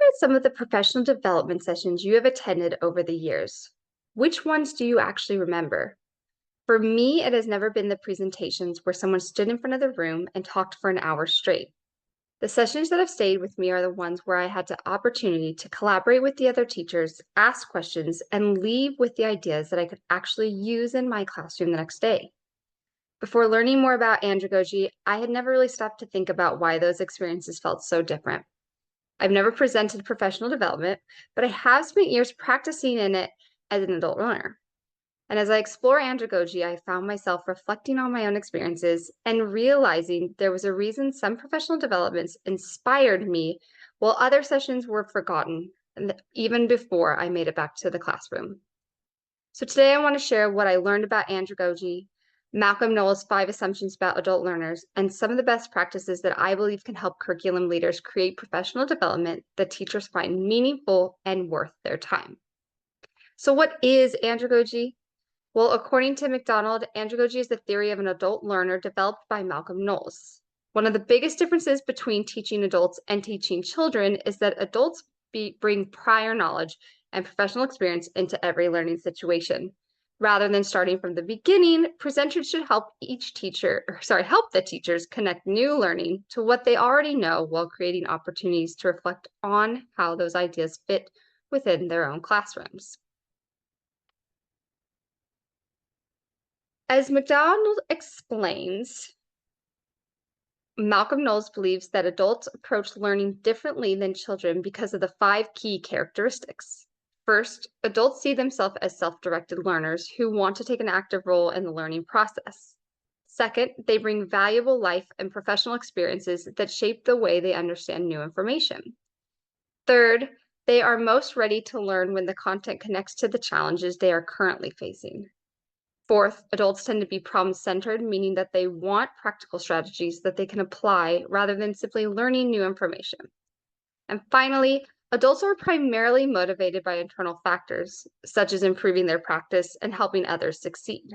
at some of the professional development sessions you have attended over the years. Which ones do you actually remember? For me, it has never been the presentations where someone stood in front of the room and talked for an hour straight. The sessions that have stayed with me are the ones where I had the opportunity to collaborate with the other teachers, ask questions, and leave with the ideas that I could actually use in my classroom the next day. Before learning more about andragogy, I had never really stopped to think about why those experiences felt so different. I've never presented professional development, but I have spent years practicing in it as an adult learner. And as I explore andragogy, I found myself reflecting on my own experiences and realizing there was a reason some professional developments inspired me while other sessions were forgotten, even before I made it back to the classroom. So today I want to share what I learned about andragogy, Malcolm Knowles' 5 assumptions about adult learners, and some of the best practices that I believe can help curriculum leaders create professional development that teachers find meaningful and worth their time. So what is andragogy? Well, according to McDonald, andragogy is the theory of an adult learner developed by Malcolm Knowles. One of the biggest differences between teaching adults and teaching children is that adults bring prior knowledge and professional experience into every learning situation. Rather than starting from the beginning, presenters should help help the teachers connect new learning to what they already know while creating opportunities to reflect on how those ideas fit within their own classrooms. As McDonald explains, Malcolm Knowles believes that adults approach learning differently than children because of the 5 key characteristics. First, adults see themselves as self-directed learners who want to take an active role in the learning process. Second, they bring valuable life and professional experiences that shape the way they understand new information. Third, they are most ready to learn when the content connects to the challenges they are currently facing. Fourth, adults tend to be problem-centered, meaning that they want practical strategies that they can apply rather than simply learning new information. And finally, adults are primarily motivated by internal factors, such as improving their practice and helping others succeed.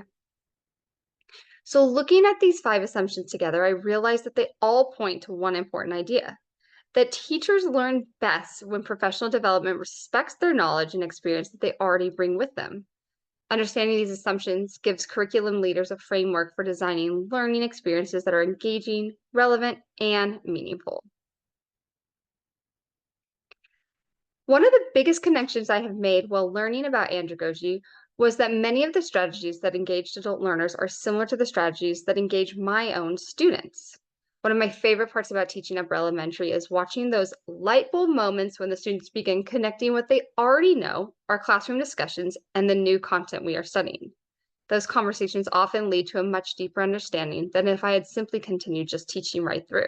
So looking at these 5 assumptions together, I realized that they all point to one important idea, that teachers learn best when professional development respects their knowledge and experience that they already bring with them. Understanding these assumptions gives curriculum leaders a framework for designing learning experiences that are engaging, relevant, and meaningful. One of the biggest connections I have made while learning about andragogy was that many of the strategies that engaged adult learners are similar to the strategies that engage my own students. One of my favorite parts about teaching upper elementary is watching those light bulb moments when the students begin connecting what they already know, our classroom discussions, and the new content we are studying. Those conversations often lead to a much deeper understanding than if I had simply continued just teaching right through.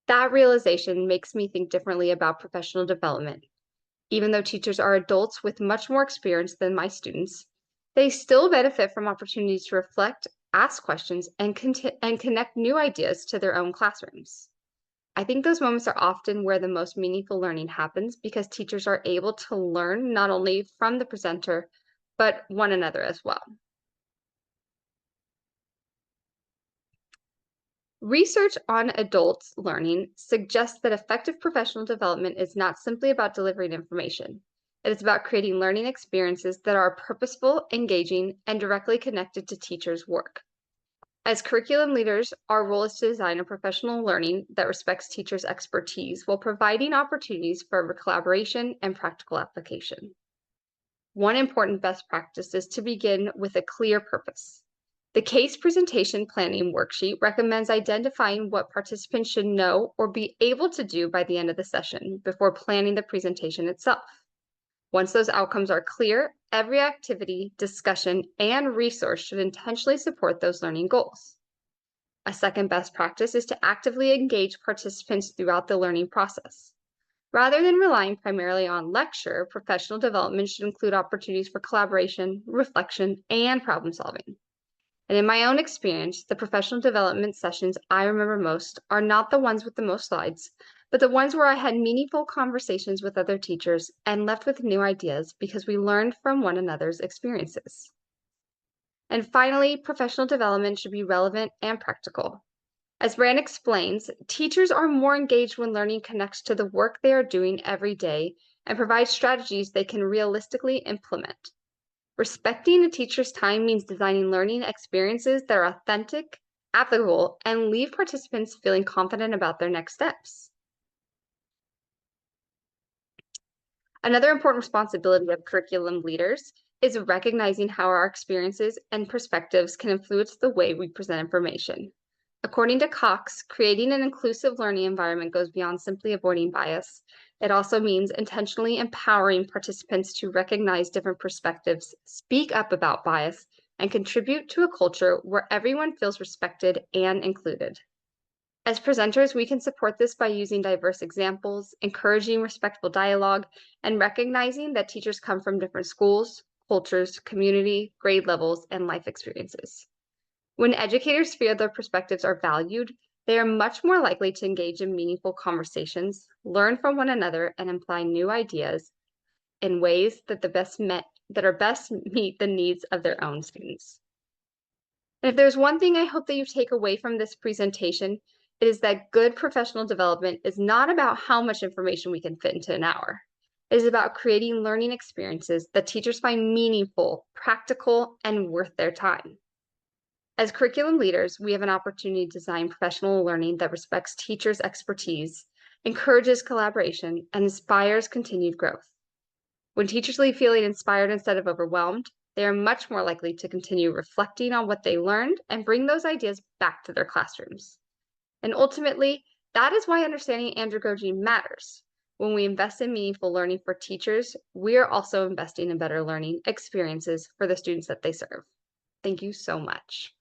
That realization makes me think differently about professional development. Even though teachers are adults with much more experience than my students, they still benefit from opportunities to reflect, ask questions, and connect new ideas to their own classrooms. I think those moments are often where the most meaningful learning happens because teachers are able to learn not only from the presenter, but one another as well. Research on adults learning suggests that effective professional development is not simply about delivering information. It is about creating learning experiences that are purposeful, engaging, and directly connected to teachers' work. As curriculum leaders, our role is to design a professional learning that respects teachers' expertise while providing opportunities for collaboration and practical application. One important best practice is to begin with a clear purpose. The case presentation planning worksheet recommends identifying what participants should know or be able to do by the end of the session before planning the presentation itself. Once those outcomes are clear, every activity, discussion, and resource should intentionally support those learning goals. A second best practice is to actively engage participants throughout the learning process. Rather than relying primarily on lecture, professional development should include opportunities for collaboration, reflection, and problem solving. And in my own experience, the professional development sessions I remember most are not the ones with the most slides, but the ones where I had meaningful conversations with other teachers and left with new ideas because we learned from one another's experiences. And finally, professional development should be relevant and practical. As Brand explains, teachers are more engaged when learning connects to the work they are doing every day and provides strategies they can realistically implement. Respecting a teacher's time means designing learning experiences that are authentic, applicable, and leave participants feeling confident about their next steps. Another important responsibility of curriculum leaders is recognizing how our experiences and perspectives can influence the way we present information. According to Cox, creating an inclusive learning environment goes beyond simply avoiding bias. It also means intentionally empowering participants to recognize different perspectives, speak up about bias, and contribute to a culture where everyone feels respected and included. As presenters, we can support this by using diverse examples, encouraging respectful dialogue, and recognizing that teachers come from different schools, cultures, community, grade levels, and life experiences. When educators feel their perspectives are valued, they are much more likely to engage in meaningful conversations, learn from one another, and apply new ideas in ways that are best meet the needs of their own students. And if there's one thing I hope that you take away from this presentation, it is that good professional development is not about how much information we can fit into an hour. It is about creating learning experiences that teachers find meaningful, practical, and worth their time. As curriculum leaders, we have an opportunity to design professional learning that respects teachers' expertise, encourages collaboration, and inspires continued growth. When teachers leave feeling inspired instead of overwhelmed, they are much more likely to continue reflecting on what they learned and bring those ideas back to their classrooms. And ultimately, that is why understanding andragogy matters. When we invest in meaningful learning for teachers, we are also investing in better learning experiences for the students that they serve. Thank you so much.